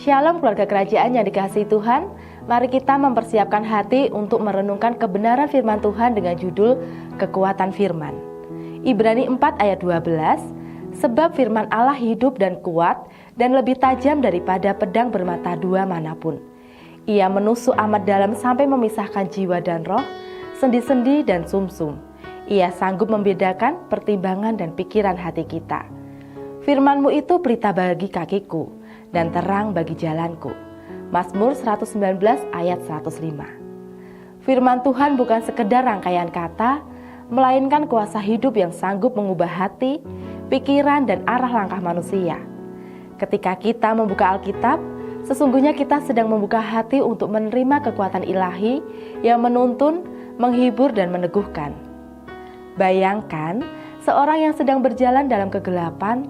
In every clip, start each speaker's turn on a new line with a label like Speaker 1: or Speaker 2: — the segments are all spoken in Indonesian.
Speaker 1: Shalom keluarga kerajaan yang dikasihi Tuhan. Mari kita mempersiapkan hati untuk merenungkan kebenaran firman Tuhan dengan judul Kekuatan Firman. Ibrani 4 ayat 12, sebab firman Allah hidup dan kuat dan lebih tajam daripada pedang bermata dua manapun. Ia menusuk amat dalam sampai memisahkan jiwa dan roh, sendi-sendi dan sumsum. Ia sanggup membedakan pertimbangan dan pikiran hati kita. Firman-Mu itu pelita bagi kakiku dan terang bagi jalanku. Mazmur 119 ayat 105. Firman Tuhan bukan sekedar rangkaian kata, melainkan kuasa hidup yang sanggup mengubah hati, pikiran, dan arah langkah manusia. Ketika kita membuka Alkitab, sesungguhnya kita sedang membuka hati untuk menerima kekuatan ilahi yang menuntun, menghibur, dan meneguhkan. Bayangkan seorang yang sedang berjalan dalam kegelapan,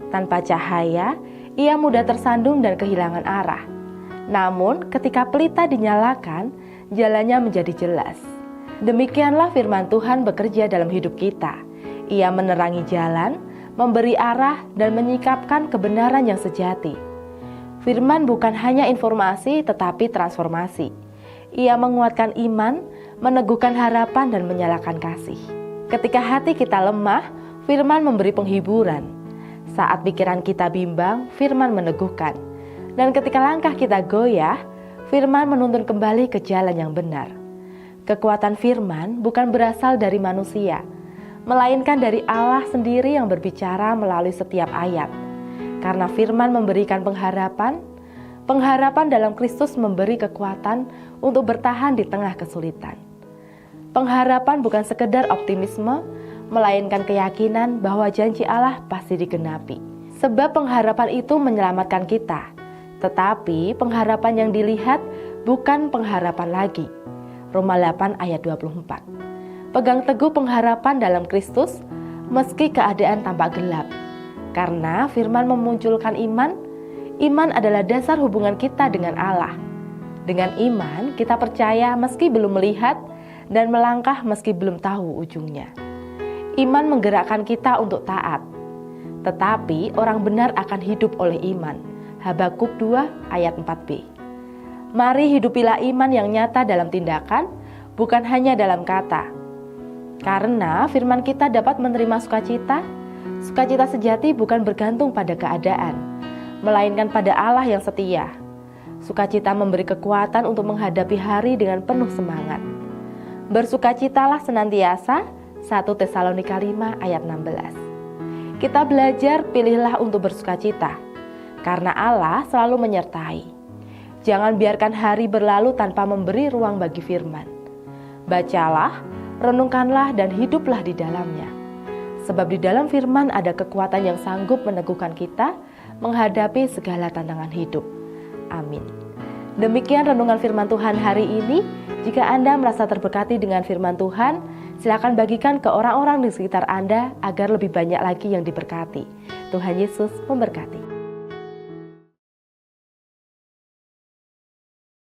Speaker 1: tanpa cahaya, ia mudah tersandung dan kehilangan arah. Namun ketika pelita dinyalakan, jalannya menjadi jelas. Demikianlah firman Tuhan bekerja dalam hidup kita. Ia menerangi jalan, memberi arah, dan menyikapkan kebenaran yang sejati. Firman bukan hanya informasi tetapi transformasi. Ia menguatkan iman, meneguhkan harapan, dan menyalakan kasih. Ketika hati kita lemah, firman memberi penghiburan. Saat pikiran kita bimbang, firman meneguhkan. Dan ketika langkah kita goyah, firman menuntun kembali ke jalan yang benar. Kekuatan firman bukan berasal dari manusia, melainkan dari Allah sendiri yang berbicara melalui setiap ayat. Karena firman memberikan pengharapan dalam Kristus memberi kekuatan untuk bertahan di tengah kesulitan. Pengharapan bukan sekedar optimisme, melainkan keyakinan bahwa janji Allah pasti digenapi. Sebab pengharapan itu menyelamatkan kita, tetapi pengharapan yang dilihat bukan pengharapan lagi. Roma 8 ayat 24. Pegang teguh pengharapan dalam Kristus meski keadaan tampak gelap. Karena firman memunculkan iman, iman adalah dasar hubungan kita dengan Allah. Dengan iman kita percaya meski belum melihat dan melangkah meski belum tahu ujungnya. Iman menggerakkan kita untuk taat. Tetapi orang benar akan hidup oleh iman. Habakuk 2 ayat 4b. Mari hidupilah iman yang nyata dalam tindakan, bukan hanya dalam kata. Karena firman kita dapat menerima sukacita. Sukacita sejati bukan bergantung pada keadaan, melainkan pada Allah yang setia. Sukacita memberi kekuatan untuk menghadapi hari dengan penuh semangat. Bersukacitalah senantiasa. 1 Tesalonika 5 ayat 16. Kita belajar pilihlah untuk bersukacita, karena Allah selalu menyertai. Jangan biarkan hari berlalu tanpa memberi ruang bagi firman. Bacalah, renungkanlah, dan hiduplah di dalamnya. Sebab di dalam firman ada kekuatan yang sanggup meneguhkan kita menghadapi segala tantangan hidup. Amin. Demikian renungan firman Tuhan hari ini. Jika Anda merasa terberkati dengan firman Tuhan, silakan bagikan ke orang-orang di sekitar Anda agar lebih banyak lagi yang diberkati. Tuhan Yesus memberkati.